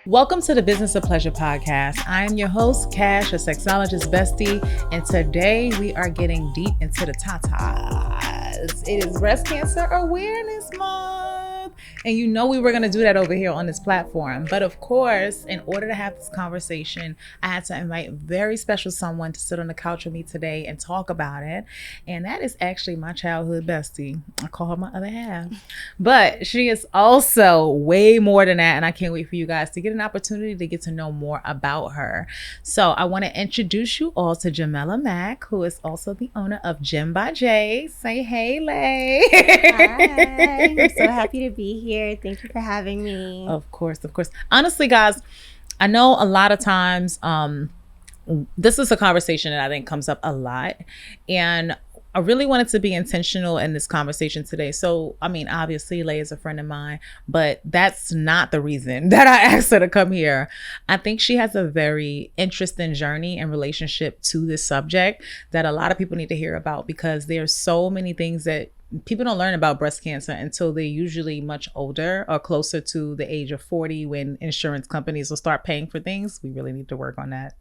Welcome to the Business of Pleasure podcast. I am your host, Kasha, a sexologist bestie, and today we are getting deep into the tatas. It is Breast Cancer Awareness Month, and you know we were going to do that over here on this platform. But of course, in order to have this conversation, I had to invite a very special someone to sit on the couch with me today and talk about it, and that is actually my childhood bestie. I call her my other half, but she is also way more than that, and I can't wait for you guys to get an opportunity to get to know more about her. So I want to introduce you all to Jamela Mack, who is also the owner of Jhems By J. Say hey, Lay. Hi, I'm so happy to be here. Thank you for having me. Of course. Honestly, guys, I know a lot of times this is a conversation that I think comes up a lot, and I really wanted to be intentional in this conversation today. So, I mean, obviously, Lay is a friend of mine, but that's not the reason that I asked her to come here. I think she has a very interesting journey and relationship to this subject that a lot of people need to hear about, because there's so many things that people don't learn about breast cancer until they're usually much older or closer to the age of 40, when insurance companies will start paying for things. We really need to work on that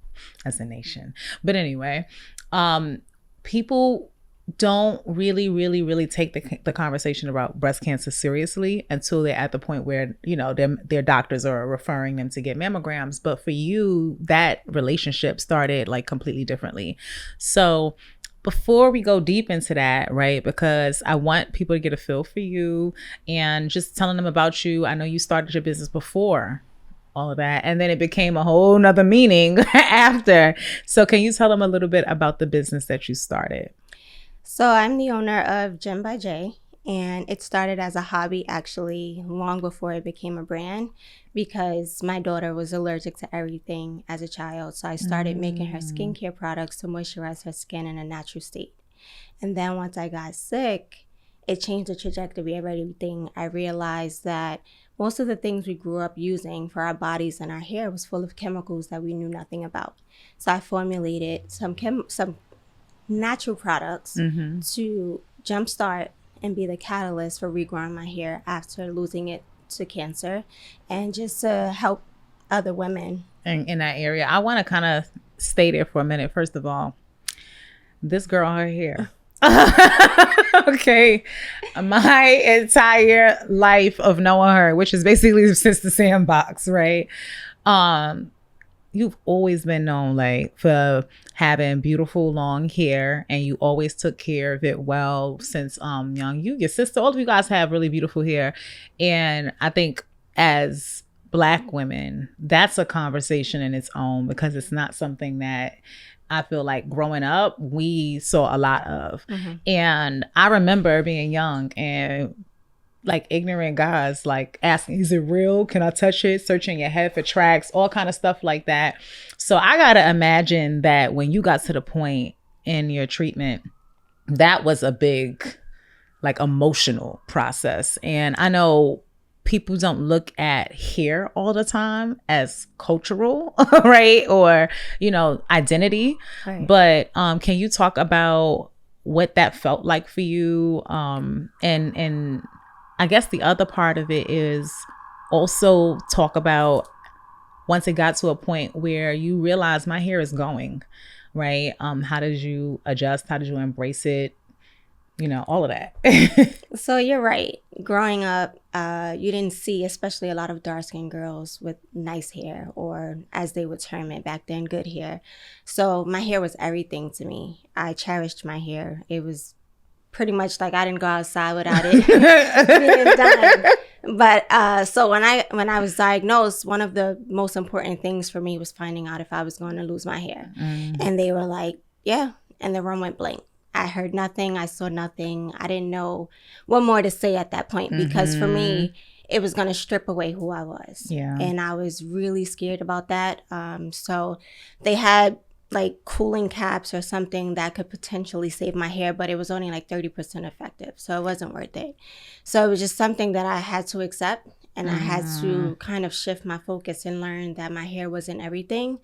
as a nation. But anyway, people don't really take the conversation about breast cancer seriously until they're at the point where, you know, their doctors are referring them to get mammograms. But for you, that relationship started like completely differently. So before we go deep into that, right, because I want people to get a feel for you and just telling them about you. I know you started your business before all of that, and then it became a whole nother meaning after. So can you tell them a little bit about the business that you started? So I'm the owner of Jhems By J, and it started as a hobby actually long before it became a brand, because my daughter was allergic to everything as a child. So I started making her skincare products to moisturize her skin in a natural state. And then once I got sick, it changed the trajectory of everything. I realized that most of the things we grew up using for our bodies and our hair was full of chemicals that we knew nothing about. So I formulated some natural products to jumpstart and be the catalyst for regrowing my hair after losing it to cancer, and just to help other women in that area. I want to kind of stay there for a minute. First of all, this girl, her hair. Okay, my entire life of knowing her, which is basically since the sandbox, right? You've always been known like for having beautiful long hair, and you always took care of it well since young. You, your sister, all of you guys have really beautiful hair, and I think as Black women, that's a conversation in its own, because it's not something that I feel like growing up we saw a lot of. And I remember being young and like ignorant guys like asking, is it real? Can I touch it? Searching your head for tracks, all kind of stuff like that. So I gotta imagine that when you got to the point in your treatment, that was a big like emotional process. And I know people don't look at hair all the time as cultural, right? Or, you know, identity. Right. But can you talk about what that felt like for you? And I guess the other part of it is also talk about once it got to a point where you realize my hair is going, right? How did you adjust? How did you embrace it? You know, all of that. So you're right. Growing up, you didn't see, especially a lot of dark-skinned girls with nice hair, or as they would term it back then, good hair. So my hair was everything to me. I cherished my hair. It was pretty much like I didn't go outside without it being done. But so when I was diagnosed, one of the most important things for me was finding out if I was going to lose my hair. And they were like, yeah. And the room went blank. I heard nothing. I saw nothing. I didn't know what more to say at that point, because for me, it was going to strip away who I was. Yeah. And I was really scared about that. So they had like cooling caps or something that could potentially save my hair, but it was only like 30% effective. So it wasn't worth it. So it was just something that I had to accept, and I had to kind of shift my focus and learn that my hair wasn't everything.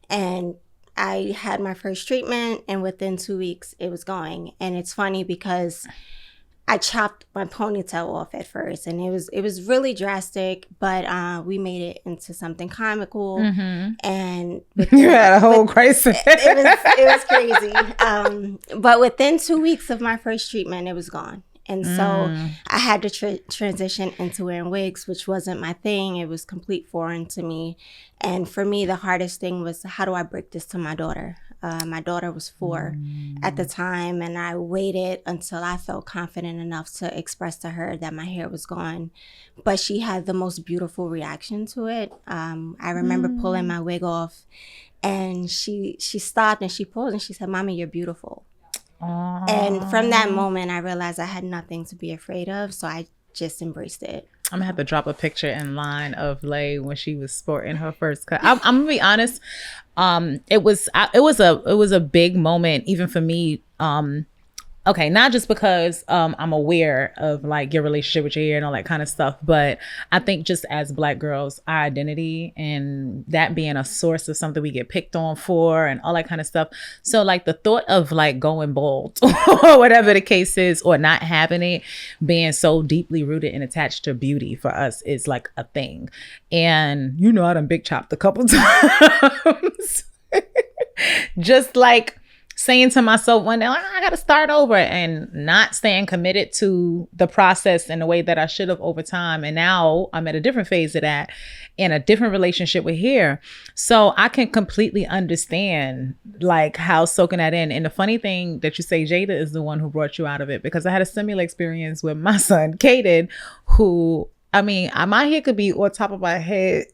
And I had my first treatment, and within 2 weeks it was going. And it's funny because I chopped my ponytail off at first, and it was really drastic, but we made it into something comical. And you had a whole crisis. It was crazy. But within 2 weeks of my first treatment, it was gone. And so I had to transition into wearing wigs, which wasn't my thing. It was complete foreign to me. And for me, the hardest thing was, how do I break this to my daughter? My daughter was 4 at the time, and I waited until I felt confident enough to express to her that my hair was gone. But she had the most beautiful reaction to it. I remember pulling my wig off, and she stopped and she paused and she said, "Mommy, you're beautiful." Aww. And from that moment, I realized I had nothing to be afraid of, so I just embraced it. I'm gonna have to drop a picture in line of Lay when she was sporting her first cut. I'm gonna be honest. It was a big moment even for me. Okay, not just because I'm aware of like your relationship with your hair and all that kind of stuff, but I think just as Black girls, our identity and that being a source of something we get picked on for and all that kind of stuff. So like the thought of like going bald or whatever the case is, or not having it, being so deeply rooted and attached to beauty for us is like a thing. And you know, I done big chopped a couple times. Just like saying to myself one day, I got to start over, and not staying committed to the process in the way that I should have over time. And now I'm at a different phase of that, in a different relationship with hair. So I can completely understand like how soaking that in. And the funny thing that you say Jayda is the one who brought you out of it, because I had a similar experience with my son, Kaden, who, I mean, my hair could be on top of my head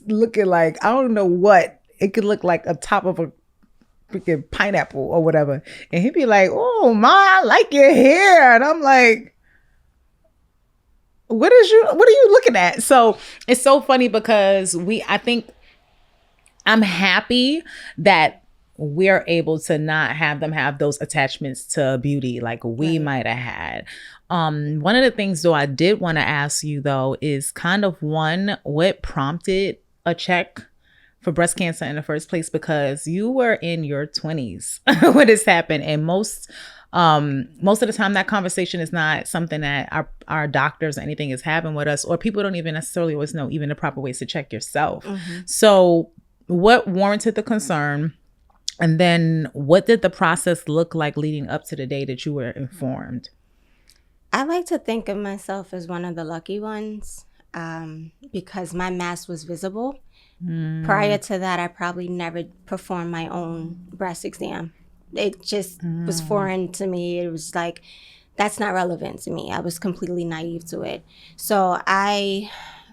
looking like, I don't know what. It could look like a top of a freaking pineapple or whatever. And he'd be like, "Oh, Ma, I like your hair." And I'm like, what are you looking at? So it's so funny because I think I'm happy that we're able to not have them have those attachments to beauty like we might have had. One of the things though I did want to ask you though is kind of what prompted a check for breast cancer in the first place, because you were in your 20s when this happened. And most of the time that conversation is not something that our doctors or anything is having with us, or people don't even necessarily always know even the proper ways to check yourself. So what warranted the concern? And then what did the process look like leading up to the day that you were informed? I like to think of myself as one of the lucky ones, because my mass was visible. Prior to that, I probably never performed my own breast exam. It just was foreign to me. It was like, that's not relevant to me. I was completely naive to it. So I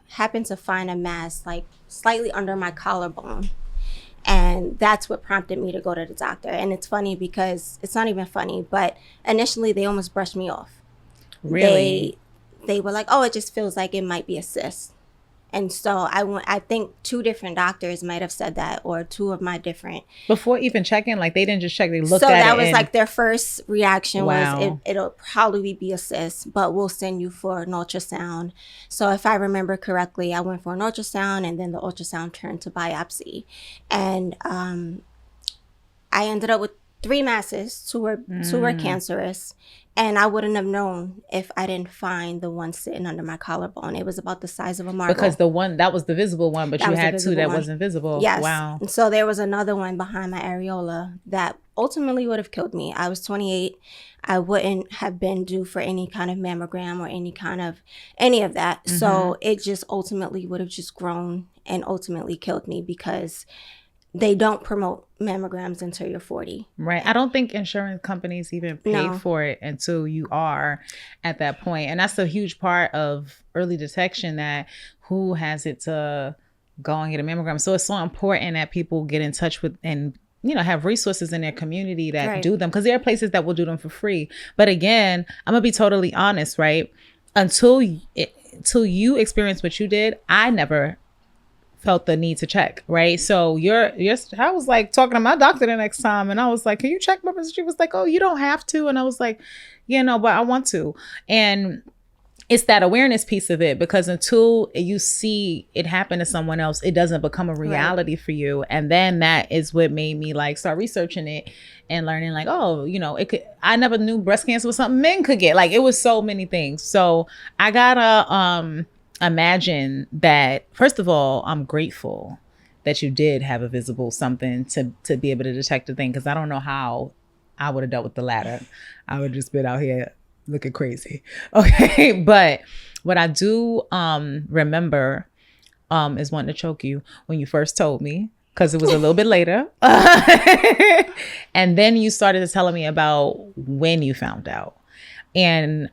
happened to find a mass like slightly under my collarbone. And that's what prompted me to go to the doctor. And it's funny because it's not even funny, but initially they almost brushed me off. Really? They were like, "Oh, it just feels like it might be a cyst." And so I think 2 different doctors might have said that, or 2 of my different. Before even checking, like they didn't just check, they looked at it. So that was like their first reaction was, it'll probably be a cyst, but we'll send you for an ultrasound. So if I remember correctly, I went for an ultrasound, and then the ultrasound turned to biopsy. And I ended up with 3 masses, 2 were cancerous. And I wouldn't have known if I didn't find the one sitting under my collarbone. It was about the size of a marble. Because the one, that was the visible one, but you had 2 that wasn't visible. Yes. Wow. And so there was another one behind my areola that ultimately would have killed me. I was 28. I wouldn't have been due for any kind of mammogram or any of that. So it just ultimately would have just grown and ultimately killed me, because they don't promote mammograms until you're 40. Right. I don't think insurance companies even pay for it until you are at that point. And that's a huge part of early detection, that who has it to go and get a mammogram. So it's so important that people get in touch with and, you know, have resources in their community that do them, because there are places that will do them for free. But again, I'm going to be totally honest, right? Until you experience what you did, I never felt the need to check, right? So I was like talking to my doctor the next time, and I was like, "Can you check my breast?" She was like, "Oh, you don't have to." And I was like, "Yeah, no, but I want to." And it's that awareness piece of it, because until you see it happen to someone else, it doesn't become a reality for you. And then that is what made me like start researching it and learning like, oh, you know, it could, I never knew breast cancer was something men could get. Like, it was so many things. So I gotta imagine that, first of all, I'm grateful that you did have a visible something to be able to detect the thing, because I don't know how I would have dealt with the latter. I would have just been out here looking crazy. Okay. But what I do remember is wanting to choke you when you first told me, because it was a little bit later. And then you started telling me about when you found out. And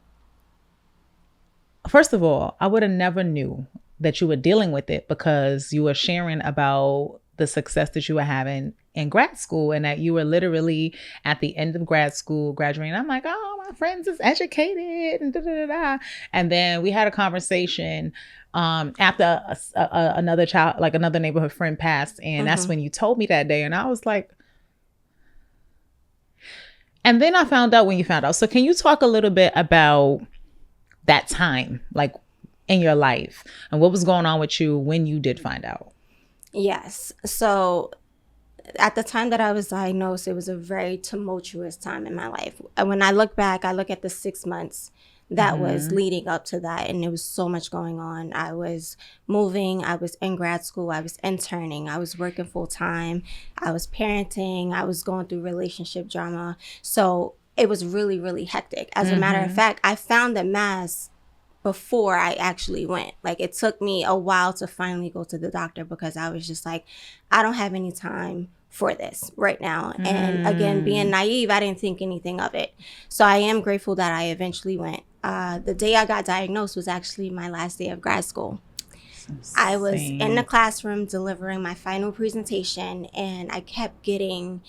first of all, I would have never knew that you were dealing with it, because you were sharing about the success that you were having in grad school, and that you were literally at the end of grad school graduating. I'm like, oh, my friends is educated and da da da. And then we had a conversation after another child, like another neighborhood friend passed. And that's when you told me that day. And I was like, and then I found out when you found out. So can you talk a little bit about that time, like in your life, and what was going on with you when you did find out? Yes. So at the time that I was diagnosed, it was a very tumultuous time in my life. And when I look back, I look at the 6 months that was leading up to that, and there was so much going on. I was moving, I was in grad school, I was interning, I was working full time, I was parenting, I was going through relationship drama. So it was really, really hectic. As a matter of fact, I found the mass before I actually went. Like, it took me a while to finally go to the doctor, because I was just like, I don't have any time for this right now. And again, being naive, I didn't think anything of it. So I am grateful that I eventually went. The day I got diagnosed was actually my last day of grad school. I was in the classroom delivering my final presentation, and I kept getting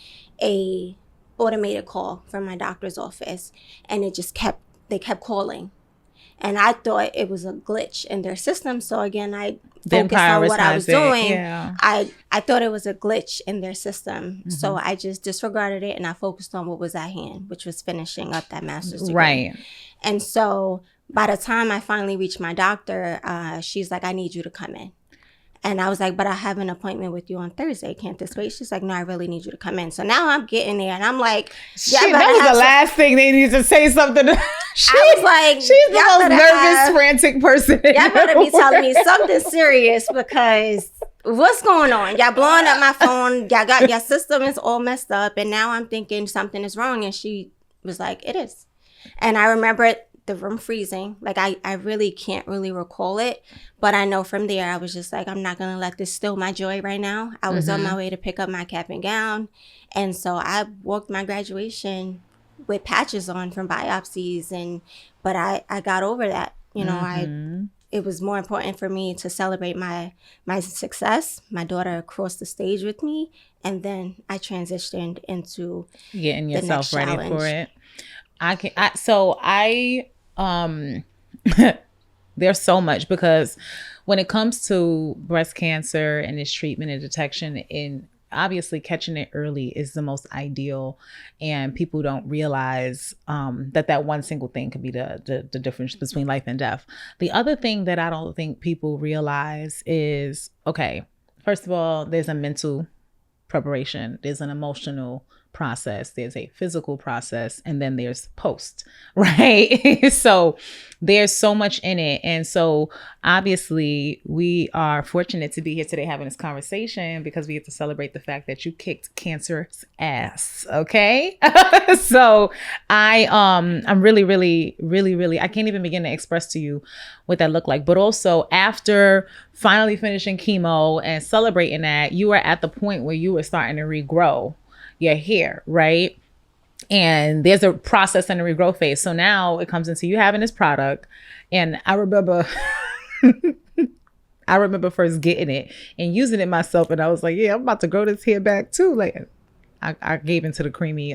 a automated call from my doctor's office, and they kept calling. And I thought it was a glitch in their system. So again, I focused on what I was doing. Yeah. I thought it was a glitch in their system. So I just disregarded it, and I focused on what was at hand, which was finishing up that master's degree. Right. And so by the time I finally reached my doctor, she's like, I need you to come in. And I was like, but I have an appointment with you on Thursday. Can't this wait? She's like, no, I really need you to come in. So now I'm getting there, and I'm like, that was the last thing they need to say something. I was like, she's the most nervous, frantic person. Y'all better be telling me something serious, because what's going on? Y'all blowing up my phone. Y'all got your system is all messed up. And now I'm thinking something is wrong. And she was like, it is. And I remember the room freezing. Like, I really can't really recall it. But I know from there, I was just like, I'm not going to let this steal my joy right now. I was on my way to pick up my cap and gown. And so I walked my graduation with patches on from biopsies. But I got over that. You know, it was more important for me to celebrate my success. My daughter crossed the stage with me. And then I transitioned into getting yourself ready challenge. For it. There's so much, because when it comes to breast cancer and its treatment and detection, and obviously catching it early is the most ideal, and people don't realize that one single thing could be the difference between life and death. The other thing that I don't think people realize is, okay, first of all, there's a mental preparation, there's an emotional process, there's a physical process, and then there's post, right? So there's so much in it. And so obviously we are fortunate to be here today having this conversation, because we get to celebrate the fact that you kicked cancer's ass. Okay. So I'm really, really, really, really, I can't even begin to express to you what that looked like. But also, after finally finishing chemo and celebrating that, you were at the point where you were starting to regrow your hair, right? And there's a process in the regrow phase. So now it comes into you having this product. And I remember first getting it and using it myself. And I was like, yeah, I'm about to grow this hair back too. Like, I gave into the creamy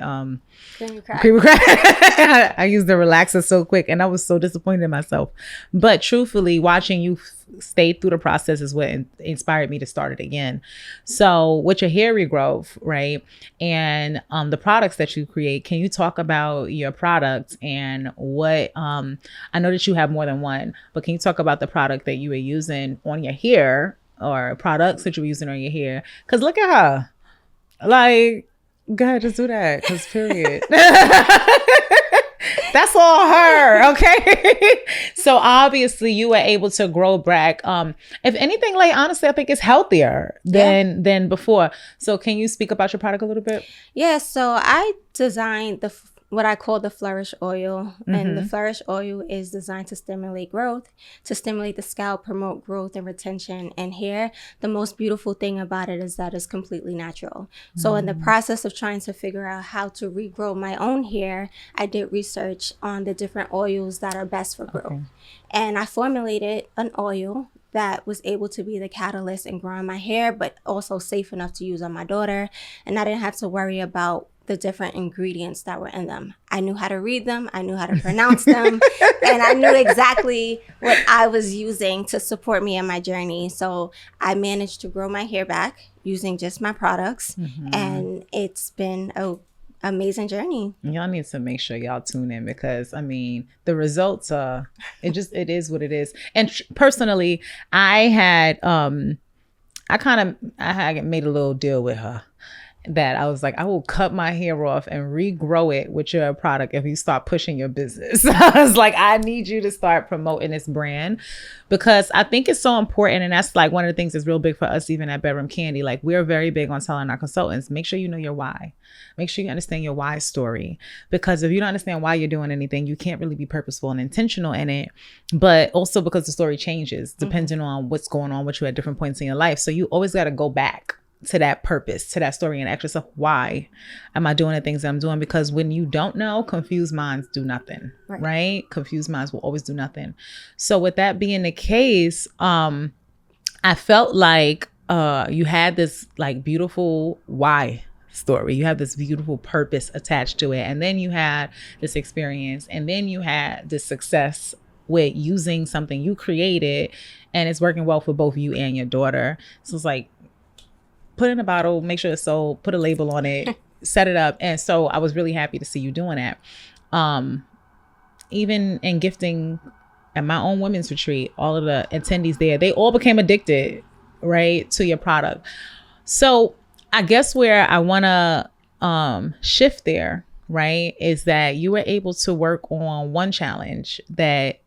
Creamy creamy crack. I used the relaxer so quick, and I was so disappointed in myself. But truthfully, watching you stay through the process is what inspired me to start it again. So with your hair regrowth, right, and the products that you create, can you talk about your products and what? I know that you have more than one, but can you talk about the product that you were using on your hair, or products that you were using on your hair? Because look at her, like. Go ahead, just do that. Cause period. That's all her, okay? So obviously you were able to grow back. If anything, like honestly, I think it's healthier than before. So can you speak about your product a little bit? Yeah, so I designed what I call the Flourish oil. And the Flourish oil is designed to stimulate growth, to stimulate the scalp, promote growth and retention and hair. The most beautiful thing about it is that it's completely natural. So in the process of trying to figure out how to regrow my own hair, I did research on the different oils that are best for growth. Okay. And I formulated an oil that was able to be the catalyst in growing my hair, but also safe enough to use on my daughter. And I didn't have to worry about the different ingredients that were in them. I knew how to read them. I knew how to pronounce them. And I knew exactly what I was using to support me in my journey. So I managed to grow my hair back using just my products. And it's been a amazing journey. Y'all need to make sure y'all tune in, because I mean the results are it is what it is. And personally, I had made a little deal with her that I was like, I will cut my hair off and regrow it with your product if you start pushing your business. I was like, I need you to start promoting this brand, because I think it's so important. And that's like one of the things that's real big for us, even at Bedroom Kandi. Like, we're very big on telling our consultants, make sure you know your why. Make sure you understand your why story, because if you don't understand why you're doing anything, you can't really be purposeful and intentional in it. But also because the story changes depending on what's going on with you at different points in your life. So you always got to go back to that purpose, to that story, and ask yourself, why am I doing the things that I'm doing? Because when you don't know, confused minds do nothing, right? Confused minds will always do nothing. So with that being the case, I felt like you had this like beautiful why story. You have this beautiful purpose attached to it. And then you had this experience, and then you had this success with using something you created, and it's working well for both you and your daughter. So it's like, put it in a bottle, make sure it's sold, put a label on it, set it up. And so I was really happy to see you doing that. Even in gifting at my own women's retreat, all of the attendees there, they all became addicted, right, to your product. So I guess where I want to shift there, right, is that you were able to work on one challenge that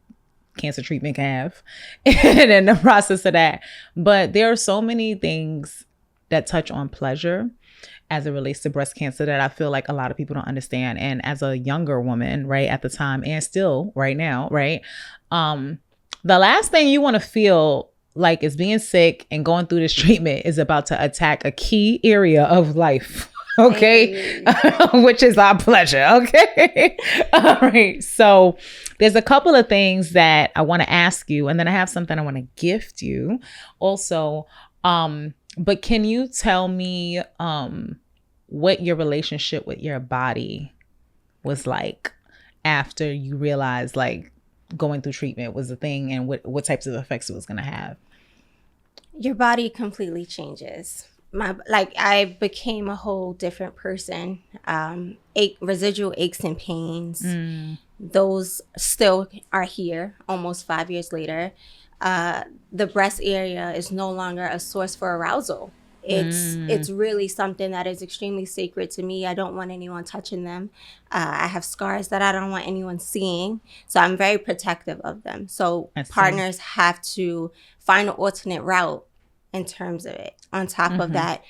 cancer treatment can have and in the process of that. But there are so many things that touch on pleasure as it relates to breast cancer that I feel like a lot of people don't understand. And as a younger woman, right, at the time, and still right now, right, the last thing you want to feel like is being sick and going through this treatment is about to attack a key area of life. Okay. Hey. Which is our pleasure. Okay. All right. So there's a couple of things that I want to ask you, and then I have something I want to gift you also. But can you tell me what your relationship with your body was like after you realized like going through treatment was a thing, and what types of effects it was going to have? Your body completely changes. I became a whole different person. Residual aches and pains, those still are here almost 5 years later. The breast area is no longer a source for arousal. It's really something that is extremely sacred to me. I don't want anyone touching them. I have scars that I don't want anyone seeing. So I'm very protective of them. So partners have to find an alternate route in terms of it. On top of that,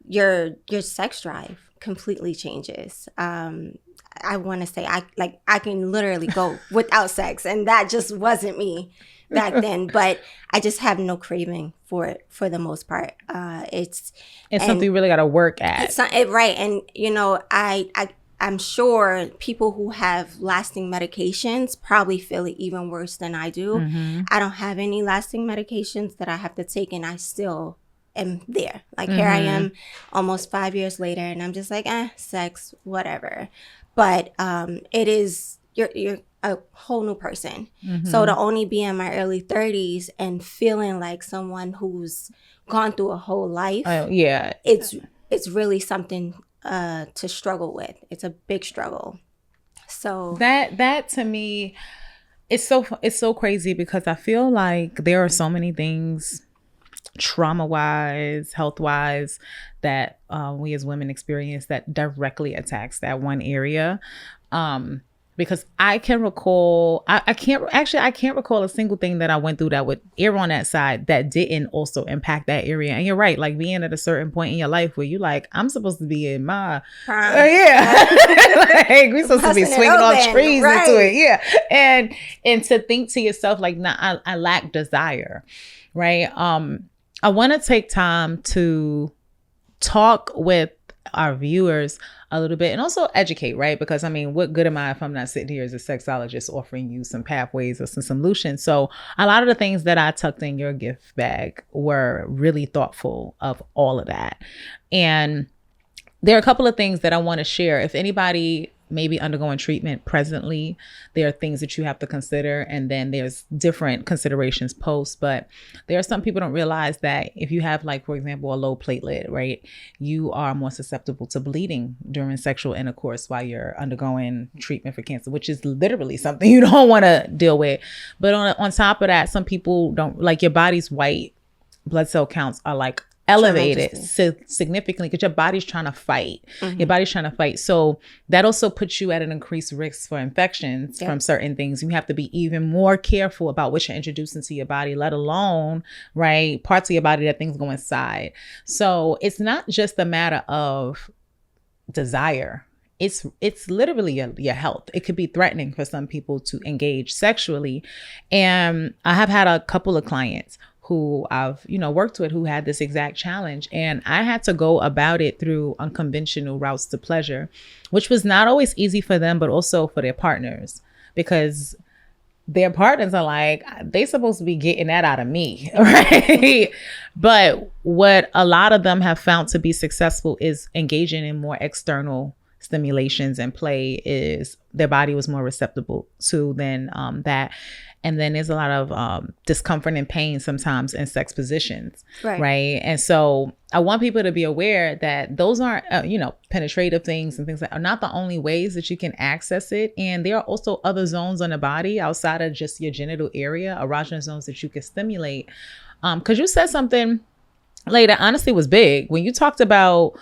your sex drive completely changes. I want to say I can literally go without sex, and that just wasn't me back then. But I just have no craving for it for the most part. It's something you really got to work at. Right, and you know, I'm sure people who have lasting medications probably feel it even worse than I do. I don't have any lasting medications that I have to take, and I still am there. Like here I am almost 5 years later, and I'm just like, sex, whatever. But it is, you're a whole new person. So to only be in my early 30s and feeling like someone who's gone through a whole life, it's really something to struggle with. It's a big struggle. So that to me, it's so crazy, because I feel like there are so many things, trauma-wise, health-wise, that we as women experience that directly attacks that one area. Because I can recall, I can't recall a single thing that I went through that would err on that side that didn't also impact that area. And you're right, like being at a certain point in your life where you like, I'm supposed to be in my, like we're supposed to be swinging off trees into it. Yeah. And to think to yourself, like, nah, I lack desire. Right. I want to take time to talk with our viewers a little bit and also educate, right? Because I mean, what good am I if I'm not sitting here as a sexologist offering you some pathways or some solutions? So a lot of the things that I tucked in your gift bag were really thoughtful of all of that. And there are a couple of things that I want to share. If anybody may be undergoing treatment presently, there are things that you have to consider. And then there's different considerations post. But there are some people don't realize that if you have, like, for example, a low platelet, right, you are more susceptible to bleeding during sexual intercourse while you're undergoing treatment for cancer, which is literally something you don't want to deal with. But on top of that, some people don't, like, your body's white blood cell counts are like elevated significantly because your body's trying to fight. Your body's trying to fight. So that also puts you at an increased risk for infections from certain things. You have to be even more careful about what you're introducing to your body, let alone, right, parts of your body that things go inside. So it's not just a matter of desire. It's literally your health. It could be threatening for some people to engage sexually. And I have had a couple of clients who I've, worked with who had this exact challenge. And I had to go about it through unconventional routes to pleasure, which was not always easy for them, but also for their partners, because their partners are like, they supposed to be getting that out of me, right? But what a lot of them have found to be successful is engaging in more external stimulations and play. Is their body was more receptive to than that. And then there's a lot of discomfort and pain sometimes in sex positions, right? And so I want people to be aware that those aren't, penetrative things and things that are not the only ways that you can access it. And there are also other zones on the body outside of just your genital area, erogenous zones that you can stimulate. Because you said something later, honestly, was big when you talked about,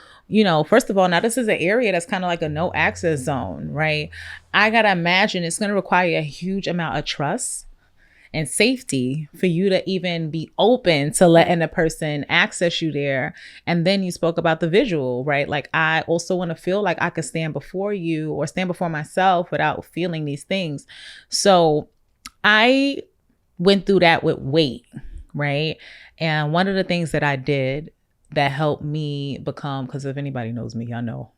first of all, now this is an area that's kind of like a no access zone, right? I got to imagine it's going to require a huge amount of trust and safety for you to even be open to letting a person access you there. And then you spoke about the visual, right? Like, I also want to feel like I could stand before you or stand before myself without feeling these things. So I went through that with weight, right? And one of the things that I did that helped me become, because if anybody knows me, y'all know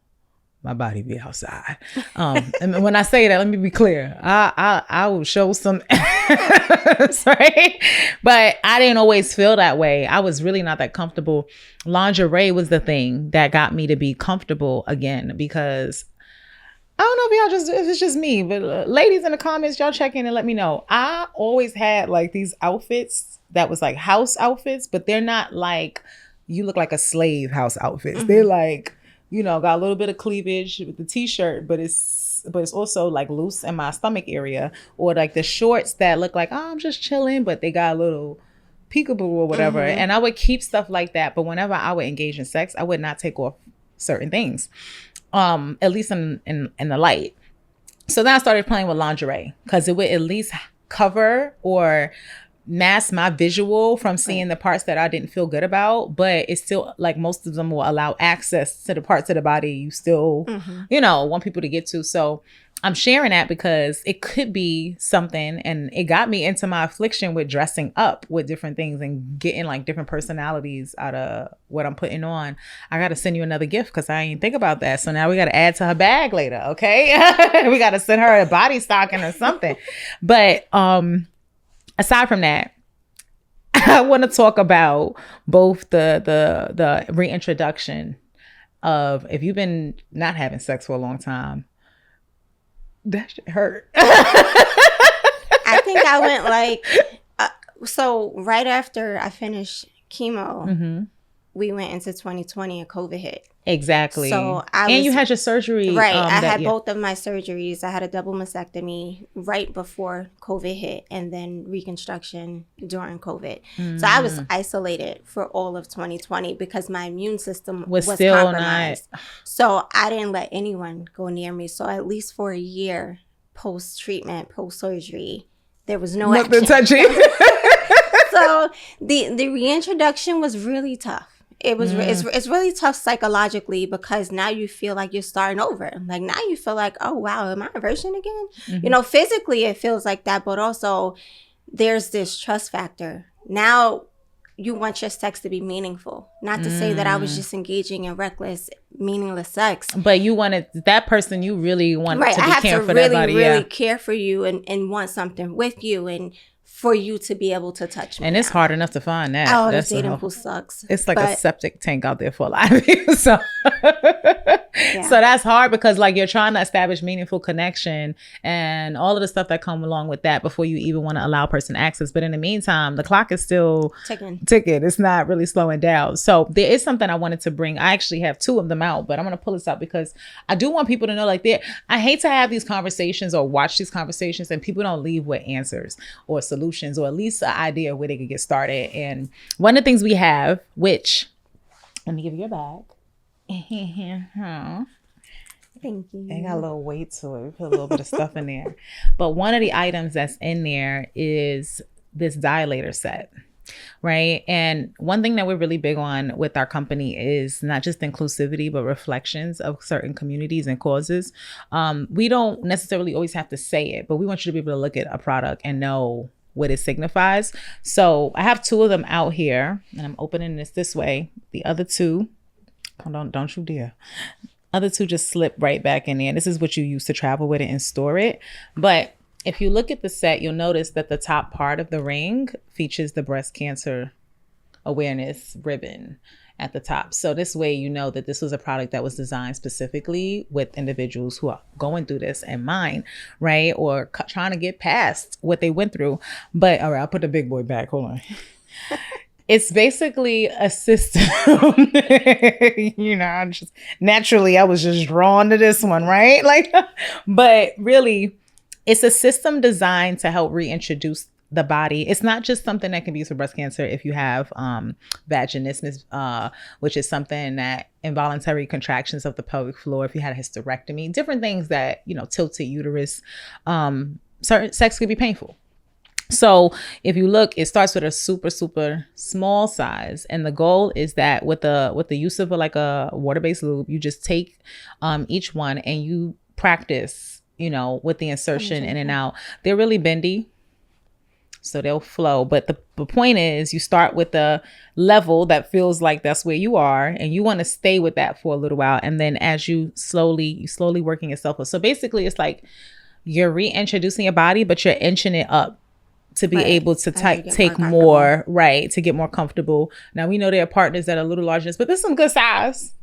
my body be outside. And when I say that, let me be clear. I will show some, right? But I didn't always feel that way. I was really not that comfortable. Lingerie was the thing that got me to be comfortable again, because I don't know if it's just me, but ladies in the comments, y'all check in and let me know. I always had like these outfits that was like house outfits, but they're not like, you look like a slave house outfits. They're like, got a little bit of cleavage with the t-shirt, but it's also like loose in my stomach area, or like the shorts that look like, oh, I'm just chilling, but they got a little peekaboo or whatever. And I would keep stuff like that. But whenever I would engage in sex, I would not take off certain things, at least in the light. So then I started playing with lingerie because it would at least cover or mask my visual from seeing the parts that I didn't feel good about, but it's still like most of them will allow access to the parts of the body you still, want people to get to. So I'm sharing that because it could be something, and it got me into my affliction with dressing up with different things and getting like different personalities out of what I'm putting on. I got to send you another gift because I ain't think about that. So now we got to add to her bag later. Okay. We got to send her a body stocking or something. But, aside from that, I want to talk about both the reintroduction of, if you've been not having sex for a long time, that shit hurt. I think I went like, so right after I finished chemo, we went into 2020 and COVID hit. Exactly. So you had your surgery. Right. I had both of my surgeries. I had a double mastectomy right before COVID hit, and then reconstruction during COVID. So I was isolated for all of 2020 because my immune system was still compromised. So I didn't let anyone go near me. So at least for a year post-treatment, post-surgery, there was nothing touching. So the reintroduction was really tough. It was it's really tough psychologically, because now you feel like you're starting over. Like now you feel like, oh wow, am I a virgin again? You know, physically it feels like that, but also there's this trust factor. Now you want your sex to be meaningful. Not to say that I was just engaging in reckless, meaningless sex. But you wanted that person you really wanted to be I have caring to for really, that body. really care for you and want something with you, and for you to be able to touch me. And it's hard enough to find that. Oh, the dating pool sucks. It's like a septic tank out there for a lot of people. So, so that's hard, because like you're trying to establish meaningful connection and all of the stuff that come along with that before you even want to allow a person access. But in the meantime, the clock is still ticking. It's not really slowing down. So there is something I wanted to bring. I actually have two of them out, but I'm going to pull this out because I do want people to know, like, I hate to have these conversations or watch these conversations and people don't leave with answers or solutions, or at least an idea of where they could get started. And one of the things we have, which, let me give you a bag. Thank you. It got a little weight to it. We put a little bit of stuff in there. But one of the items that's in there is this dilator set. Right. And one thing that we're really big on with our company is not just inclusivity, but reflections of certain communities and causes. We don't necessarily always have to say it, but we want you to be able to look at a product and know what it signifies. So I have two of them out here, and I'm opening this way. The other two, don't you dare. Other two just slip right back in there. This is what you use to travel with it and store it. But if you look at the set, you'll notice that the top part of the ring features the breast cancer awareness ribbon at the top. So this way, you know that this was a product that was designed specifically with individuals who are going through this in mind, right? Or trying to get past what they went through. But all right, I'll put the big boy back. Hold on. It's basically a system. You know, I was just drawn to this one, right? Like, but really, it's a system designed to help reintroduce the body. It's not just something that can be used for breast cancer if you have vaginismus, which is something that involuntary contractions of the pelvic floor, if you had a hysterectomy, different things that, you know, tilted uterus, certain sex could be painful. So if you look, it starts with a super, super small size. And the goal is that with the use of a water-based lube, you just take each one and you practice, you know, with the insertion in and out. They're really bendy, so they'll flow. But the point is, you start with the level that feels like that's where you are, and you want to stay with that for a little while. And then as you slowly working yourself up. So basically, it's like you're reintroducing your body, but you're inching it up to be able to take more, right, to get more comfortable. Now, we know there are partners that are a little larger, but there's some good size.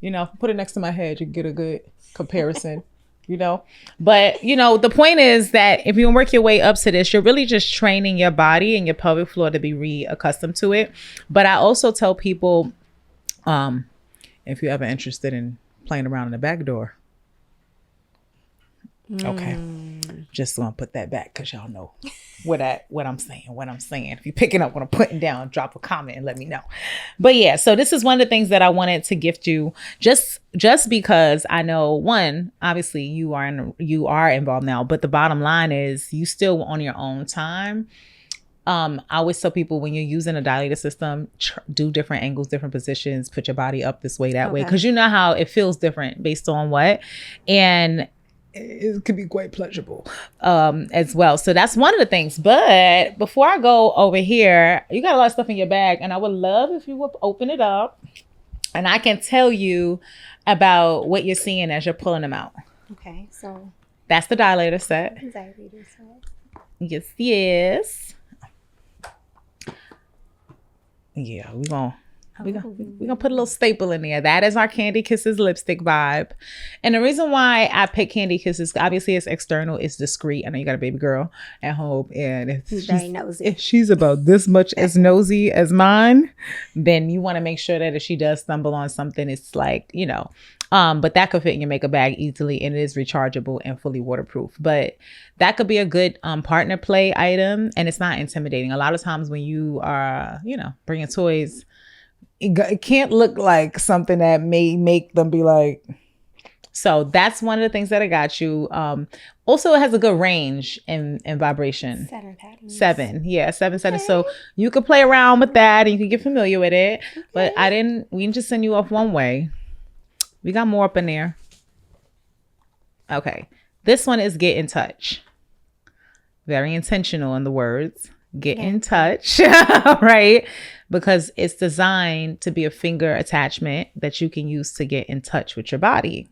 You know, put it next to my head, you get a good comparison. You know, but you know, the point is that if you work your way up to this, you're really just training your body and your pelvic floor to be reaccustomed to it. But I also tell people, if you're ever interested in playing around in the back door, okay, just gonna put that back because y'all know what I'm saying. If you're picking up what I'm putting down, drop a comment and let me know. But yeah, so this is one of the things that I wanted to gift you, just because I know, one, obviously you are involved now, but the bottom line is you still on your own time. I always tell people, when you're using a dilator system, do different angles, different positions, put your body up this way, that way, because you know how it feels different based on what, and it could be quite pleasurable as well. So that's one of the things. But before I go over here, you got a lot of stuff in your bag, and I would love if you would open it up and I can tell you about what you're seeing as you're pulling them out. Okay, so that's the dilator set. Yes. Yeah, we're gonna put a little staple in there. That is our Candy Kisses lipstick vibe. And the reason why I pick Candy Kisses, obviously it's external, it's discreet. I know you got a baby girl at home, and if she's about this much as nosy as mine, then you want to make sure that if she does stumble on something, it's like, you know, but that could fit in your makeup bag easily, and it is rechargeable and fully waterproof. But that could be a good partner play item, and it's not intimidating. A lot of times when you are, you know, bringing toys, it can't look like something that may make them be like. So that's one of the things that I got you. Also, it has a good range in vibration. 7 patterns. 7. Yeah, 7 settings. So you could play around with that and you can get familiar with it. Okay. But we didn't just send you off one way. We got more up in there. Okay. This one is Get in Touch. Very intentional in the words. Get in touch, right? Because it's designed to be a finger attachment that you can use to get in touch with your body.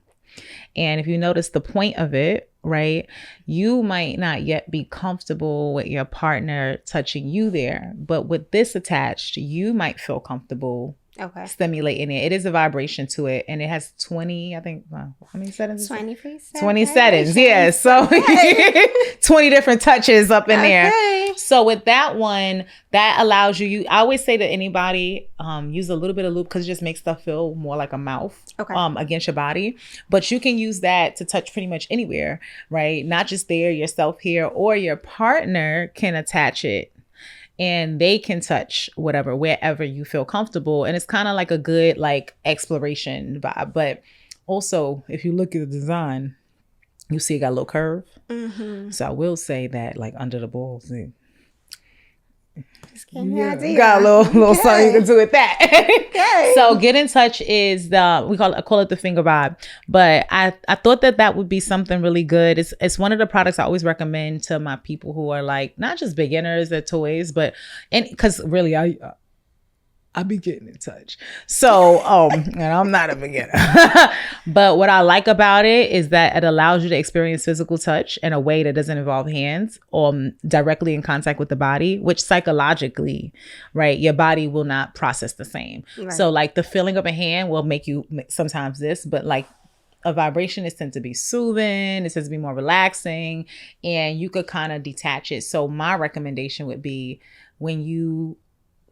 And if you notice the point of it, right, you might not yet be comfortable with your partner touching you there. But with this attached, you might feel comfortable stimulating it. It is a vibration to it. And it has 20, I think, how many settings? 20 settings. Yeah. So 20 different touches up in there. So with that one, that allows you, I always say to anybody, use a little bit of lube because it just makes stuff feel more like a mouth against your body. But you can use that to touch pretty much anywhere, right? Not just there, yourself here, or your partner can attach it. And they can touch wherever you feel comfortable. And it's kind of like a good like exploration vibe. But also, if you look at the design, you see it got a little curve. Mm-hmm. So I will say that like under the balls, got a little something you can do with that. So Get in Touch is I call it the finger vibe. But I thought that would be something really good. It's one of the products I always recommend to my people who are like not just beginners at toys, but because really I be getting in touch. So, and I'm not a beginner. But what I like about it is that it allows you to experience physical touch in a way that doesn't involve hands or directly in contact with the body, which psychologically, right, your body will not process the same. Right. So like the feeling of a hand will make you sometimes this, but like a vibration is tend to be soothing. It tends to be more relaxing, and you could kind of detach it. So my recommendation would be when you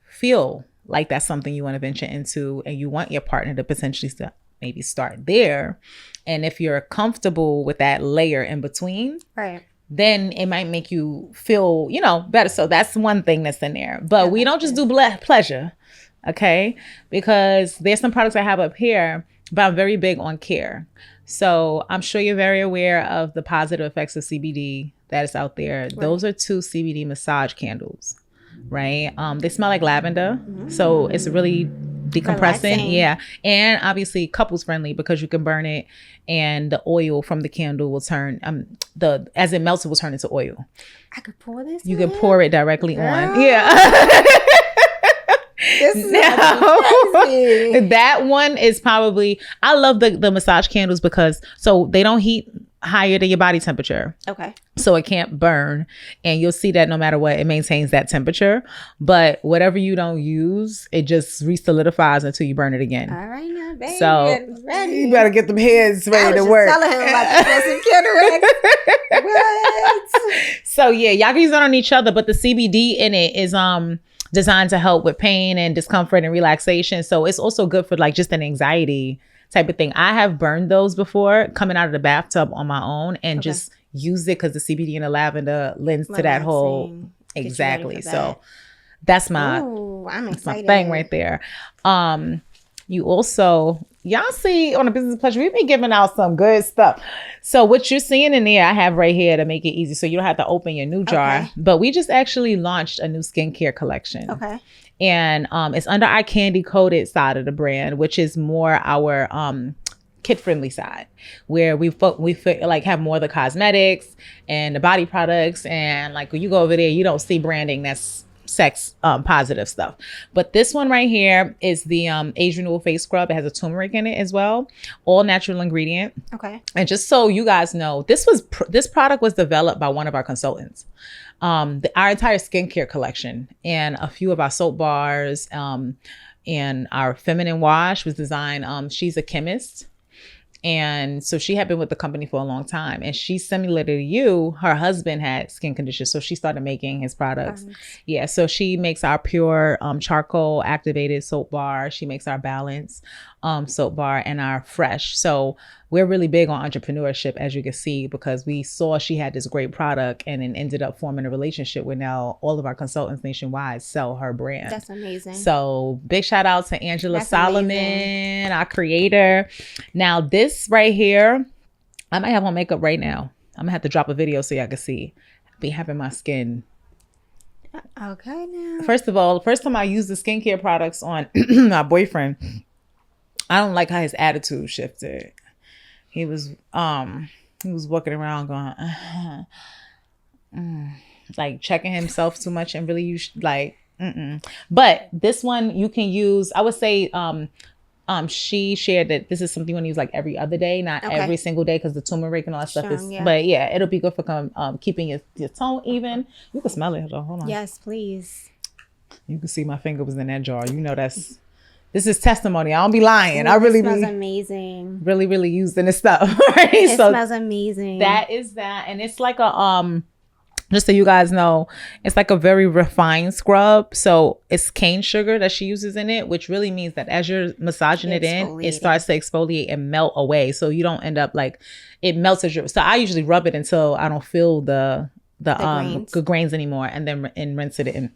feel like that's something you want to venture into and you want your partner to potentially maybe start there. And if you're comfortable with that layer in between, right, then it might make you feel, better. So that's one thing that's in there. But we don't just do pleasure, okay? Because there's some products I have up here, but I'm very big on care. So I'm sure you're very aware of the positive effects of CBD that is out there. Right. Those are 2 CBD massage candles. Right. They smell like lavender. So it's really decompressing. Relaxing. Yeah. And obviously couples friendly because you can burn it and the oil from the candle will turn, as it melts, it will turn into oil. I could pour this. You can pour it directly on. Yeah. That one is probably, I love the massage candles because they don't heat higher than your body temperature. Okay. So it can't burn. And you'll see that no matter what, it maintains that temperature. But whatever you don't use, it just re-solidifies until you burn it again. All right now, baby. So you better get them heads ready to work. Telling him about some What? So yeah, y'all can use it on each other, but the CBD in it is designed to help with pain and discomfort and relaxation. So it's also good for like just an anxiety type of thing. I have burned those before coming out of the bathtub on my own and just used it because the CBD and the lavender lends to that whole exactly. So that's my thing right there. You also, y'all see on a business pleasure, we've been giving out some good stuff. So what you're seeing in there, I have right here to make it easy. So you don't have to open your new jar, but we just actually launched a new skincare collection. Okay. And it's under our candy coated side of the brand, which is more our kid friendly side, where we like have more of the cosmetics and the body products. And like when you go over there, you don't see branding that's sex positive stuff. But this one right here is the age renewal face scrub. It has a turmeric in it as well, all natural ingredient. Okay. And just so you guys know, this product was developed by one of our consultants. Our entire skincare collection and a few of our soap bars and our feminine wash was designed. She's a chemist. And so she had been with the company for a long time, and she simulated her husband had skin conditions. So she started making his products. Yeah. So she makes our pure charcoal activated soap bar. She makes our balance soap bar and our fresh. So we're really big on entrepreneurship, as you can see, because we saw she had this great product and then ended up forming a relationship where now all of our consultants nationwide sell her brand. That's amazing. So big shout out to Angela Solomon, our creator. Now this right here, I might have on makeup right now. I'm gonna have to drop a video so y'all can see. Be having my skin. Okay now. First of all, the first time I used the skincare products on my boyfriend, I don't like how his attitude shifted. He was walking around going, like checking himself too much and really But this one you can use, I would say, she shared that this is something you want to use like every other day, not every single day, because the turmeric and all that stuff is, but yeah, it'll be good for keeping your tone even. You can smell it though. Hold on. Yes, please. You can see my finger was in that jar. You know this is testimony. I don't be lying. Ooh, I really smells amazing. Really, really using this stuff. Right? It smells amazing. That is that. And it's like a just so you guys know, it's like a very refined scrub. So it's cane sugar that she uses in it, which really means that as you're massaging it in, it starts to exfoliate and melt away. So you don't end up like it melts so I usually rub it until I don't feel the grains anymore, and then rinse it in.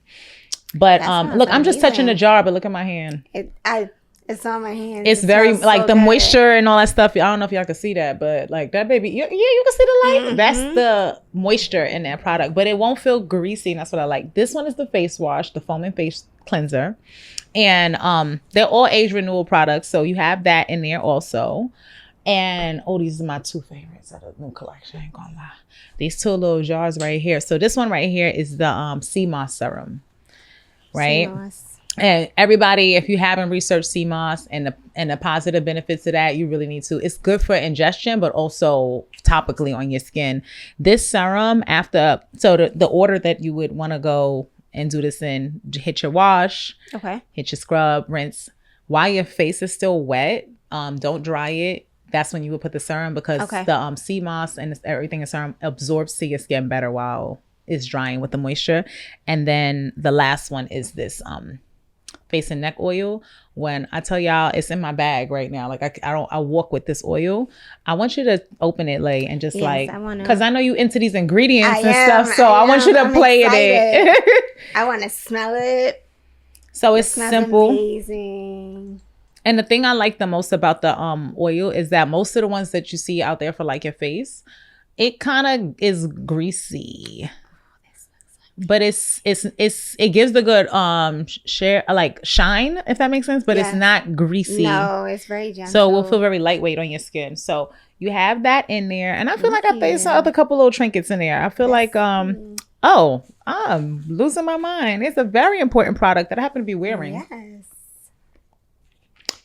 But look, I'm just touching the jar, but look at my hand. It's on my hand. It's very like the moisture and all that stuff. I don't know if y'all can see that, but like that baby, you can see the light. Mm-hmm. That's the moisture in that product, but it won't feel greasy. And that's what I like. This one is the face wash, the foaming face cleanser. And they're all age renewal products. So you have that in there also. And these are my two favorites of the new collection. I ain't gonna lie. These two little jars right here. So this one right here is the sea moss serum. Right? And everybody, if you haven't researched sea moss and the positive benefits of that, you really need to. It's good for ingestion, but also topically on your skin. This serum, the order that you would want to go and do this in, hit your wash, hit your scrub, rinse. While your face is still wet, don't dry it. That's when you would put the serum, because the sea moss and everything in serum absorbs to your skin better while it's drying with the moisture. And then the last one is this face and neck oil. When I tell y'all, it's in my bag right now. Like I walk with this oil. I want you to open it, and just because I know you into these ingredients stuff. So I want you to play it. I want to smell it. So it's simple. Amazing. And the thing I like the most about the oil is that most of the ones that you see out there for like your face, it kind of is greasy. But it gives the good shine, if that makes sense, but it's not greasy. No, it's very gentle. So it will feel very lightweight on your skin. So you have that in there, and I feel like I threw some other couple little trinkets in there. I feel like I'm losing my mind. It's a very important product that I happen to be wearing. Yes.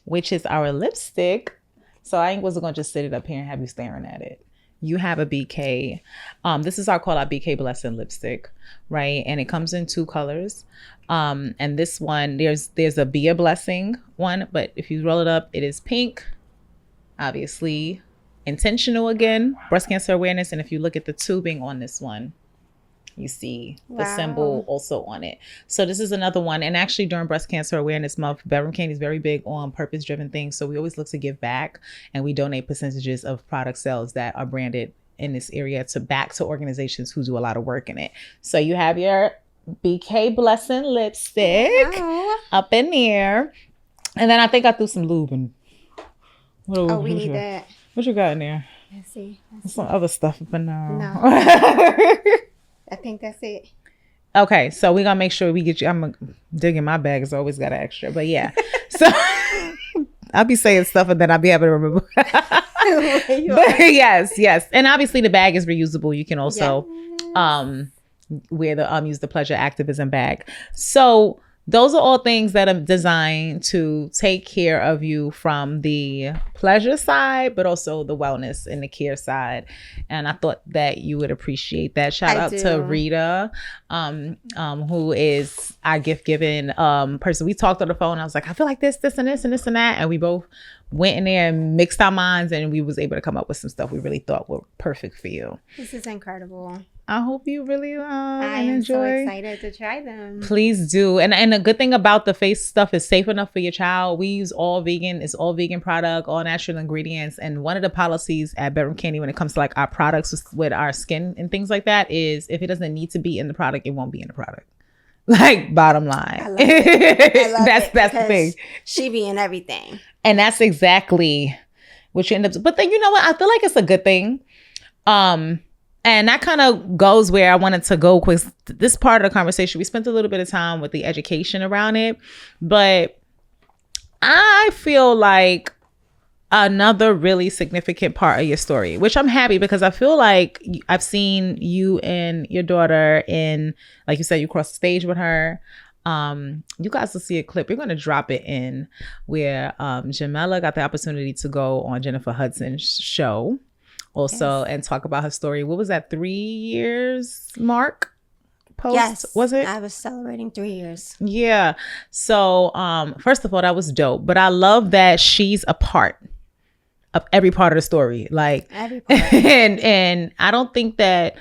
Which is our lipstick. So I wasn't gonna just sit it up here and have you staring at it. You have a BK. This is called our BK Blessing lipstick, right? And it comes in 2 colors. And this one, there's a Be a Blessing one, but if you roll it up, it is pink, obviously intentional again, breast cancer awareness. And if you look at the tubing on this one, you see the symbol also on it. So this is another one. And actually during Breast Cancer Awareness Month, Bedroom Kandi is very big on purpose-driven things. So we always look to give back, and we donate percentages of product sales that are branded in this area back to organizations who do a lot of work in it. So you have your BK Blessing lipstick up in there. And then I think I threw some lube in. We need that. What you got in there? Let's see. Some other stuff up in there. No. I think that's it. Okay, so we're gonna make sure we get you. I'm digging my bag, so I always got an extra. But yeah, so I'll be saying stuff and then I'll be able to remember. But yes, and obviously the bag is reusable. You can also where the use the pleasure activism bag. So those are all things that are designed to take care of you from the pleasure side, but also the wellness and the care side. And I thought that you would appreciate that. Shout out to Rita, who is our gift giving person. We talked on the phone. I was like, I feel like this, and this, and this, and that. And we both went in there and mixed our minds, and we was able to come up with some stuff we really thought were perfect for you. This is incredible. I hope you really I am enjoy. so excited to try them. Please do. And the good thing about the face stuff is safe enough for your child. We use all vegan. It's all vegan product, all natural ingredients. And one of the policies at Bedroom Kandi when it comes to like our products with our skin and things like that is if it doesn't need to be in the product, it won't be in the product. Like, bottom line. I love it. That's the thing. She be in everything. And that's exactly what you end up. But then you know what? I feel like it's a good thing. And that kind of goes where I wanted to go quick. This part of the conversation, we spent a little bit of time with the education around it, but I feel like another really significant part of your story, which I'm happy because I feel like I've seen you and your daughter in, like you said, you crossed the stage with her. You guys will see a clip. We're going to drop it in where Jamela got the opportunity to go on Jennifer Hudson Show. Also, yes. And talk about her story. What was that, 3 years mark post? Yes. Was it? I was celebrating 3 years. Yeah. So, first of all, that was dope. But I love that she's a part of every part of the story. Like, every part. and I don't think that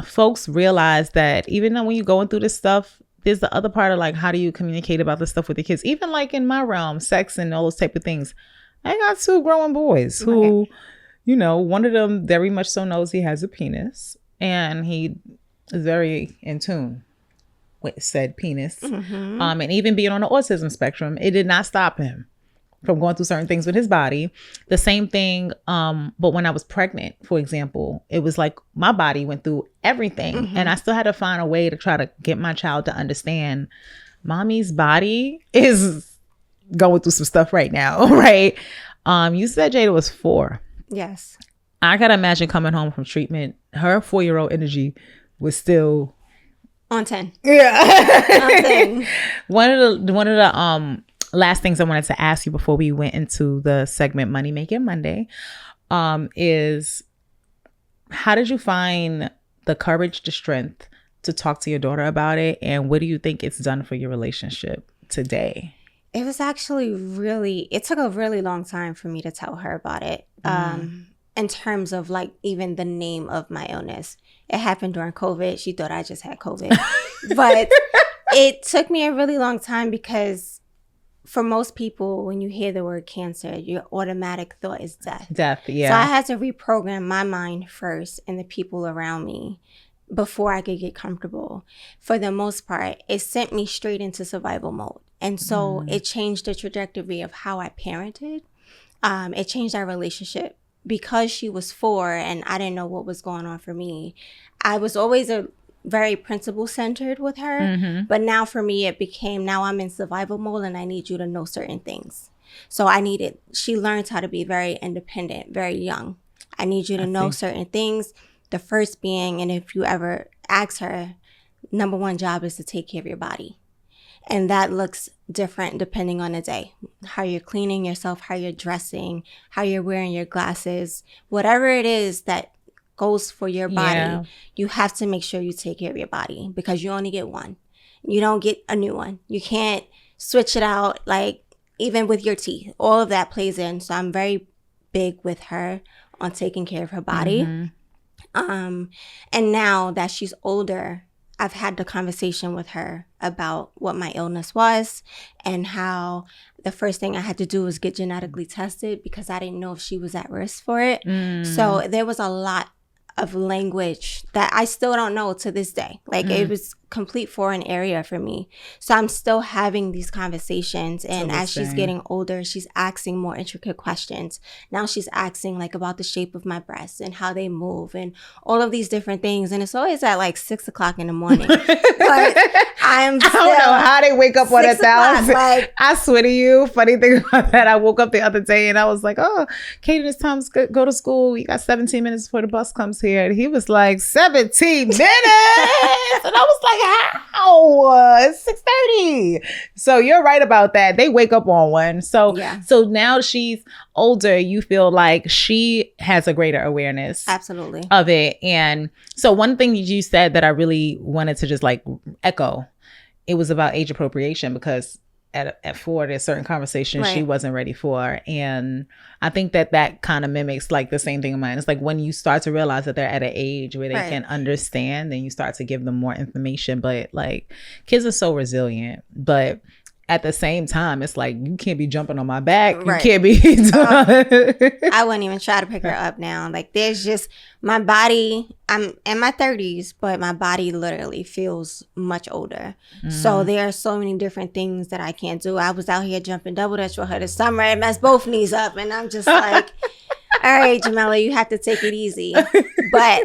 folks realize that even though when you're going through this stuff, there's the other part of like, how do you communicate about this stuff with your kids? Even like in my realm, sex and all those type of things. I got 2 growing boys who... Right. You know, one of them very much so knows he has a penis and he is very in tune with said penis. Mm-hmm. And even being on the autism spectrum, it did not stop him from going through certain things with his body. The same thing, but when I was pregnant, for example, it was like my body went through everything. Mm-hmm. And I still had to find a way to try to get my child to understand mommy's body is going through some stuff right now, right? You said Jayda was 4. Yes. I gotta imagine coming home from treatment, her 4-year-old energy was still on 10. Yeah. On 10. One of the last things I wanted to ask you before we went into the segment Money Making Monday is how did you find the courage, the strength to talk to your daughter about it, and what do you think it's done for your relationship today? It was actually it took a really long time for me to tell her about it. In terms of like even the name of my illness. It happened during COVID. She thought I just had COVID. But it took me a really long time because for most people, when you hear the word cancer, your automatic thought is death. Death, yeah. So I had to reprogram my mind first and the people around me before I could get comfortable. For the most part, it sent me straight into survival mode. And so it changed the trajectory of how I parented. It changed our relationship. Because she was 4 and I didn't know what was going on for me, I was always a very principle-centered with her. Mm-hmm. But now for me, it became, now I'm in survival mode and I need you to know certain things. So she learned how to be very independent, very young. I need you to know certain things. The first being, and if you ever ask her, number 1 job is to take care of your body. And that looks different depending on the day. How you're cleaning yourself, how you're dressing, how you're wearing your glasses. Whatever it is that goes for your body, you have to make sure you take care of your body because you only get one. You don't get a new one. You can't switch it out, like even with your teeth. All of that plays in. So I'm very big with her on taking care of her body. Mm-hmm. And now that she's older, I've had the conversation with her about what my illness was and how the first thing I had to do was get genetically tested because I didn't know if she was at risk for it. So there was a lot of language that I still don't know to this day. Like it was complete foreign area for me. So I'm still having these conversations. And as she's getting older, she's asking more intricate questions. Now she's asking like about the shape of my breasts and how they move and all of these different things. And it's always at like 6 o'clock in the morning. But I don't know how they wake up on 1,000. Like, I swear to you, funny thing about that, I woke up the other day and I was like, oh, Katie, it's time to go to school. You got 17 minutes before the bus comes here. And he was like, 17 minutes? And I was like, how? It's 6:30. So you're right about that. They wake up on one. So, so now she's older, you feel like she has a greater awareness of it. And so one thing you said that I really wanted to just like echo, it was about age appropriation, because at 4, there's certain conversations she wasn't ready for. And I think that kind of mimics like the same thing in mine. It's like when you start to realize that they're at an age where they can understand, then you start to give them more information. But like kids are so resilient, but at the same time, it's like, you can't be jumping on my back. You can't be. I wouldn't even try to pick her up now. Like, there's just my body. I'm in my 30s, but my body literally feels much older. So there are so many different things that I can't do. I was out here jumping double dutch with her this summer and messed both knees up. And I'm just like, all right, Jamela, you have to take it easy. But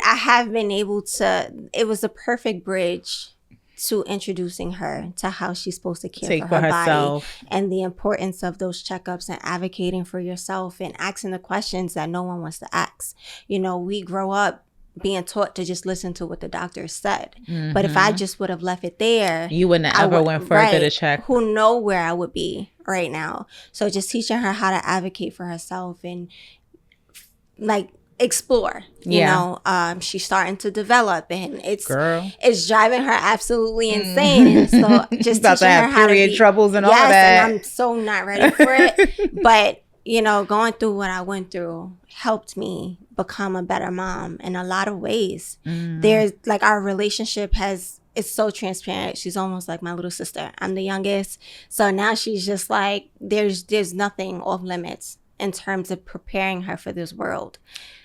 I have been able to, it was a perfect bridge to introducing her to how she's supposed to care for her body and the importance of those checkups and advocating for yourself and asking the questions that no one wants to ask. You know, we grow up being taught to just listen to what the doctor said. But if I just would have left it there, you wouldn't have ever went further to check. Who know where I would be right now. So just teaching her how to advocate for herself and like explore, you know, she's starting to develop and it's driving her absolutely insane. And so just teaching her how to be, troubles and all that. And I'm so not ready for it. But, you know, going through what I went through helped me become a better mom in a lot of ways. There's like our relationship it's so transparent. She's almost like my little sister. I'm the youngest. So now she's just like, there's nothing off limits in terms of preparing her for this world.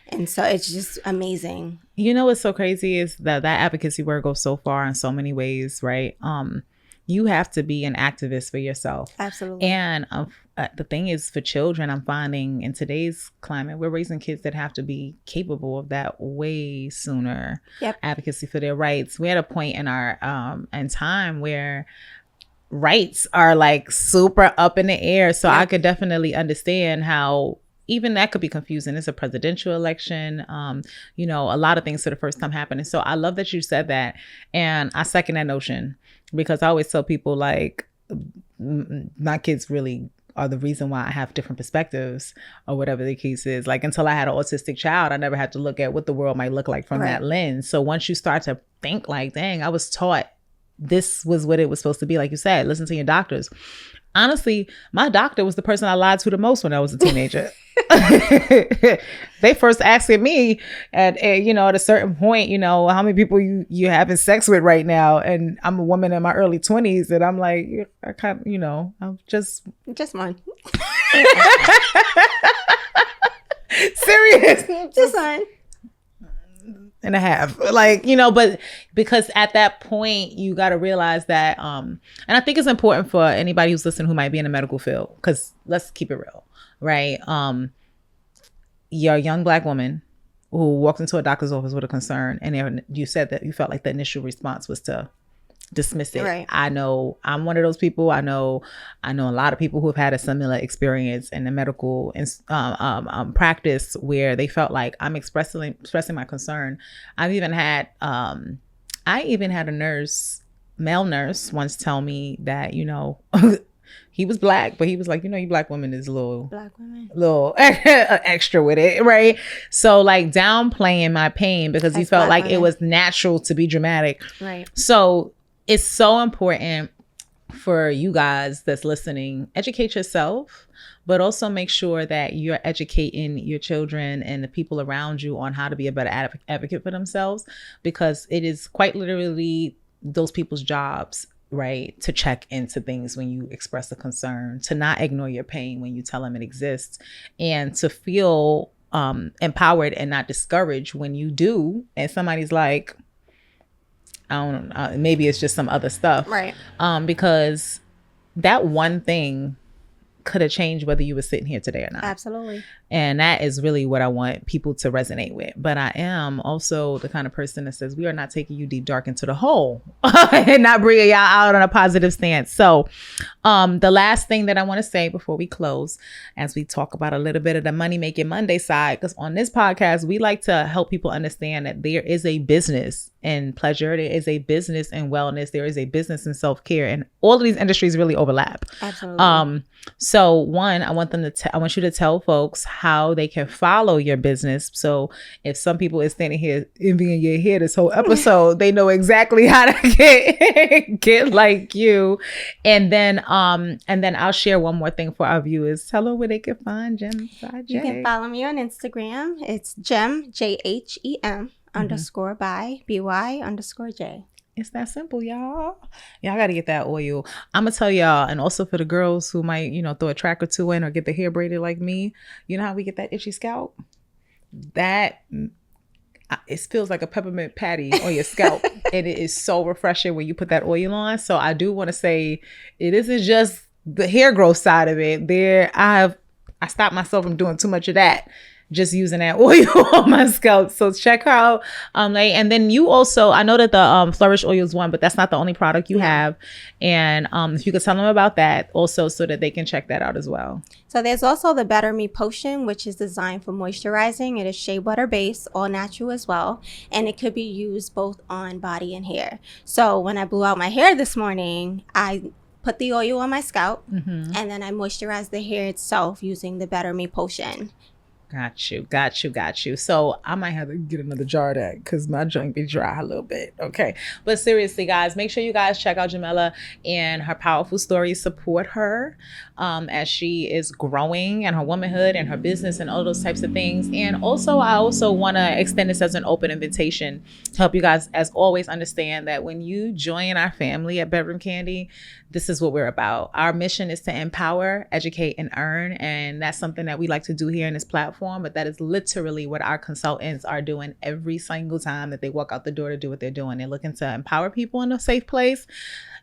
And so it's just amazing. You know what's so crazy is that advocacy work goes so far in so many ways, right? You have to be an activist for yourself. Absolutely. And the thing is, for children, I'm finding in today's climate, we're raising kids that have to be capable of that way sooner. Advocacy for their rights. We're at a point in our in time where rights are like super up in the air. So I could definitely understand how even that could be confusing. It's a presidential election. You know, a lot of things for the first time happening. So I love that you said that. And I second that notion, because I always tell people like my kids really are the reason why I have different perspectives or whatever the case is. Like until I had an autistic child, I never had to look at what the world might look like from that lens. So once you start to think like, dang, I was taught this was what it was supposed to be. Like you said, listen to your doctors. Honestly, my doctor was the person I lied to the most when I was a teenager. They first asking me at you know, at a certain point, you know, how many people you having sex with right now, and I'm a woman in my early 20s, and I'm like, I kind of, you know, I'm just mine. Serious, just mine. And a half, like, you know, but because at that point you got to realize that and I think it's important for anybody who's listening who might be in the medical field, because let's keep it real, right? You're a young Black woman who walks into a doctor's office with a concern, and you said that you felt like the initial response was to dismiss it. Right. I know I'm one of those people. I know a lot of people who have had a similar experience in the medical practice where they felt like I'm expressing my concern. I even had a male nurse once tell me that, you know, he was Black, but he was like, you know, you Black women is a little extra with it, right? So like downplaying my pain because he felt like it was natural to be dramatic. Right. So it's so important for you guys that's listening, educate yourself, but also make sure that you're educating your children and the people around you on how to be a better advocate for themselves, because it is quite literally those people's jobs, right, to check into things when you express a concern, to not ignore your pain when you tell them it exists, and to feel empowered and not discouraged when you do. And somebody's like, I don't know. Maybe it's just some other stuff. Right. Because that one thing could have changed whether you were sitting here today or not. Absolutely. And that is really what I want people to resonate with. But I am also the kind of person that says we are not taking you deep dark into the hole and not bringing y'all out on a positive stance. So the last thing that I want to say before we close, as we talk about a little bit of the Money Making Monday side, because on this podcast, we like to help people understand that there is a business in pleasure. There is a business in wellness. There is a business in self-care. And all of these industries really overlap. Absolutely. So one, I want you to tell folks how they can follow your business. So if some people is standing here envying your hair this whole episode, they know exactly how to get like you. And then I'll share one more thing for our viewers. Tell her where they can find Jhems By J. You can follow me on Instagram. It's Jhem, Jhem _ by BY _ J. It's that simple, y'all. Y'all got to get that oil. I'm going to tell y'all, and also for the girls who might, throw a track or two in or get their hair braided like me, you know how we get that itchy scalp? That, it feels like a peppermint patty on your scalp. And it is so refreshing when you put that oil on. So I do want to say it isn't just the hair growth side of it. I stopped myself from doing too much of that. Just using that oil on my scalp. So check her out. And then you also, I know that the Flourish oil is one, but that's not the only product you have. And if you could tell them about that also so that they can check that out as well. So there's also the Better Me Potion, which is designed for moisturizing. It is shea butter based, all natural as well. And it could be used both on body and hair. So when I blew out my hair this morning, I put the oil on my scalp and then I moisturized the hair itself using the Better Me Potion. Got you. So I might have to get another jar of that because my joint be dry a little bit. Okay. But seriously, guys, make sure you guys check out Jamela and her powerful stories. Support her as she is growing and her womanhood and her business and all those types of things. And also, I also want to extend this as an open invitation to help you guys, as always, understand that when you join our family at Bedroom Kandi, this is what we're about. Our mission is to empower, educate, and earn. And that's something that we like to do here in this platform. But that is literally what our consultants are doing every single time that they walk out the door to do what they're doing. They're looking to empower people in a safe place.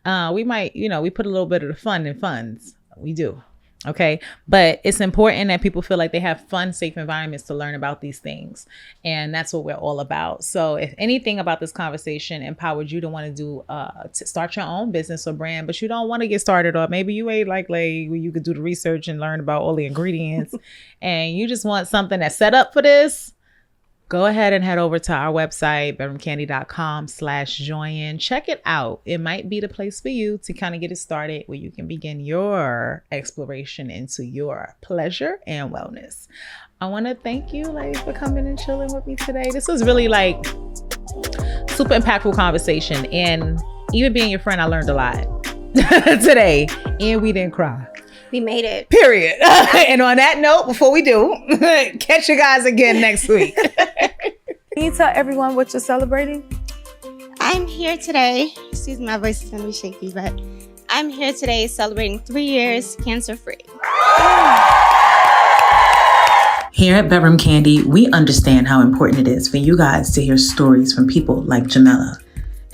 We might, we put a little bit of the fun in funds. We do. Okay. But it's important that people feel like they have fun, safe environments to learn about these things. And that's what we're all about. So if anything about this conversation empowered you to want to do, to start your own business or brand, but you don't want to get started, or maybe you ain't like where you could do the research and learn about all the ingredients and you just want something that's set up for this, go ahead and head over to our website, bedroomkandi.com/join. Check it out. It might be the place for you to kind of get it started where you can begin your exploration into your pleasure and wellness. I want to thank you, ladies, for coming and chilling with me today. This was really like super impactful conversation. And even being your friend, I learned a lot today. And we didn't cry. We made it. Period. And on that note, before we do, catch you guys again next week. Can you tell everyone what you're celebrating? I'm here today. Excuse me, my voice is going to be shaky, but I'm here today celebrating 3 years cancer-free. Here at Bedroom Kandi, we understand how important it is for you guys to hear stories from people like Jamela.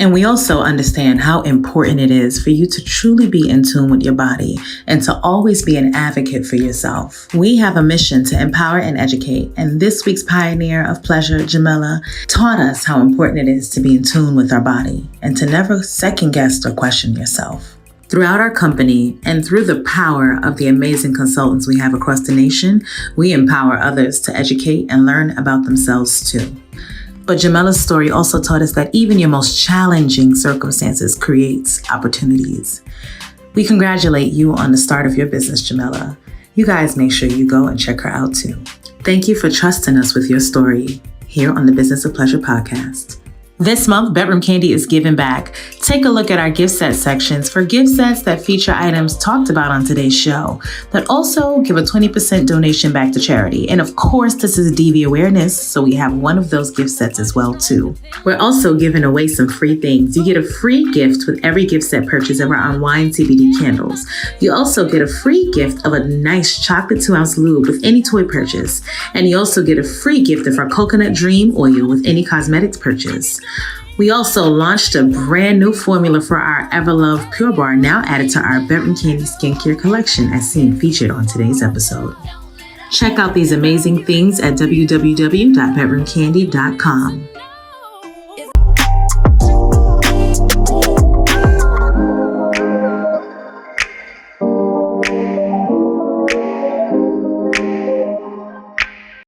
And we also understand how important it is for you to truly be in tune with your body and to always be an advocate for yourself. We have a mission to empower and educate, and this week's pioneer of pleasure, Jamela, taught us how important it is to be in tune with our body and to never second guess or question yourself. Throughout our company and through the power of the amazing consultants we have across the nation, we empower others to educate and learn about themselves too. But Jamela's story also taught us that even your most challenging circumstances creates opportunities. We congratulate you on the start of your business, Jamela. You guys make sure you go and check her out too. Thank you for trusting us with your story here on the Business of Pleasure podcast. This month, Bedroom Kandi is giving back. Take a look at our gift set sections for gift sets that feature items talked about on today's show, that also give a 20% donation back to charity. And of course, this is DV awareness, so we have one of those gift sets as well too. We're also giving away some free things. You get a free gift with every gift set purchase of our Unwind CBD candles. You also get a free gift of a nice chocolate 2-ounce lube with any toy purchase. And you also get a free gift of our Coconut Dream oil with any cosmetics purchase. We also launched a brand new formula for our Everlove Pure Bar, now added to our Bedroom Kandi skincare collection, as seen featured on today's episode. Check out these amazing things at www.bedroomkandi.com.